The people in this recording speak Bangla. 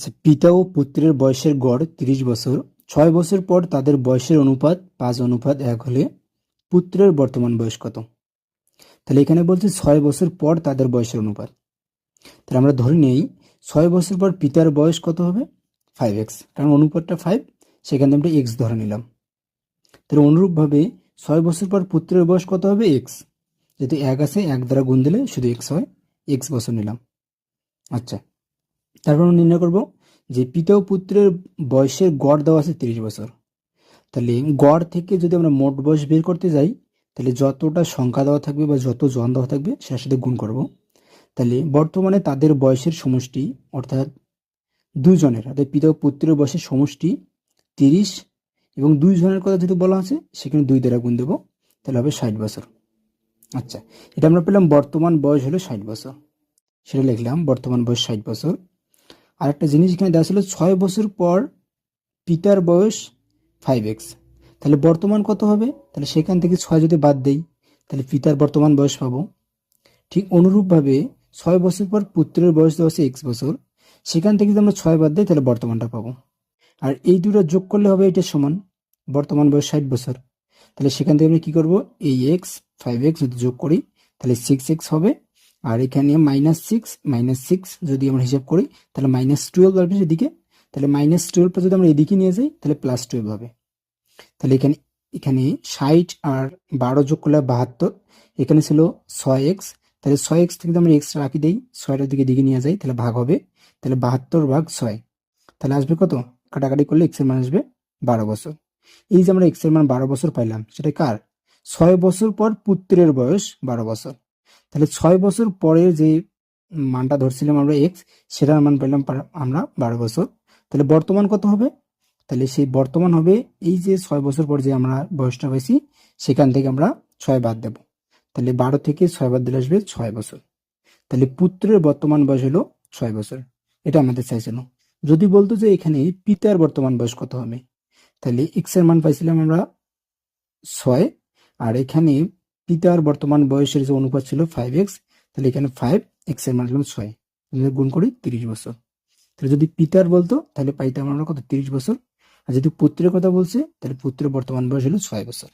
যে পিতা ও পুত্রের বয়সের গড় 30 বছর। 6 বছর পর তাদের বয়সের অনুপাত 5:1 হলে পুত্রের বর্তমান বয়স কত? তাহলে এখানে বলছে 6 বছর পর তাদের বয়সের অনুপাত। তাহলে আমরা ধরে নেই 6 বছর পর পিতার বয়স কত হবে? 5x, কারণ অনুপাতটা 5, সেখানে আমরা x ধরে নিলাম। তাহলে অনুরূপভাবে 6 বছর পর পুত্রের বয়স কত হবে? x। যেহেতু 1 আছে, 1 দ্বারা গুণ দিলে শুধু x হয়, x বছর নিলাম। আচ্ছা, তারপর আমরা নির্ণয় করব যে পিতা ও পুত্রের বয়সের গড় দেওয়া আছে 30 বছর। তাহলে গড় থেকে যদি আমরা মোট বয়স বের করতে যাই, তাহলে যতটা সংখ্যা দেওয়া থাকবে বা যত জন দেওয়া থাকবে সেটার সাথে গুণ করব। তাহলে বর্তমানে তাদের বয়সের সমষ্টি, অর্থাৎ দুইজনের, অর্থাৎ পিতা ও পুত্রের বয়সের সমষ্টি 30, এবং দুইজনের কথা যদি বলা আছে সেখানে 2 দ্বারা গুণ দেবো, তাহলে হবে 60 বছর। আচ্ছা, এটা আমরা পেলাম বর্তমান বয়স হলো 60 বছর, সেটা লিখলাম বর্তমান বয়স 60 বছর। আর একটা জিনিস এখানে দেওয়া ছিল 6 বছর পর পিতার বয়স 5x, তাহলে বর্তমান কত হবে? তাহলে সেখান থেকে 6 যদি বাদ দেই তাহলে পিতার বর্তমান বয়স পাবো। ঠিক অনুরূপভাবে 6 বছর পর পুত্রের বয়স দেওয়া আছে x বছর, সেখান থেকে যদি আমরা 6 বাদ দিই তাহলে বর্তমানটা পাবো। আর এই দুটো যোগ করলে হবে এটা সমান বর্তমান বয়স 60 বছর। তাহলে সেখান থেকে আমরা কি করব, এই x 5x যদি যোগ করি তাহলে 6x হবে। আর এখানে -6 যদি আমরা হিসাব করি তাহলে -12 আসবে সেদিকে। তাহলে -12 যদি আমরা এদিকে নিয়ে যাই তাহলে +12 হবে। তাহলে এখানে এখানে 60 আর 12 যোগ করলে 72, এখানে ছিল 6x, তাহলে 6x থেকে যদি আমরা x রাখি দেই, 6টার দিকে দিকে নিয়ে যাই তাহলে ভাগ হবে, তাহলে 72/6, তাহলে আসবে কত? কাটাকাটি করলে x এর মান আসবে 12 বছর। এই যে আমরা x এর মান 12 বছর পাইলাম, সেটা কার? 6 বছর পর পুত্রের বয়স 12 বছর। তাহলে 6 বছর পরের যে মানটা ধরছিলাম আমরা x, সেটার মান পাইলাম আমরা 12 বছর। তাহলে বর্তমান কত হবে? তাহলে সেই বর্তমান হবে এই যে 6 বছর পর যে আমরা বয়সটা পাইছি সেখান থেকে আমরা 6 বাদ দেব, তাহলে 12 থেকে 6 বাদ দিলে আসবে 6 বছর। তাহলে পুত্রের বর্তমান বয়স হলো 6 বছর, এটা আমাদের চাইছিল। যদি বলতো যে এখানে পিতার বর্তমান বয়স কত হবে, তাহলে x এর মান পাইছিলাম আমরা 6, আর এখানে পিতার বর্তমান বয়সের যে অনুপাত ছিল 5x, তাহলে এখানে 5, x এর মান হলো 6, গুণ করি 30 বছর। তাহলে যদি পিতার বলতো তাহলে পাইতাম আমরা কত? 30 বছর। আর যদি পুত্রের কথা বলছে তাহলে পুত্রের বর্তমান বয়স হলো 6 বছর।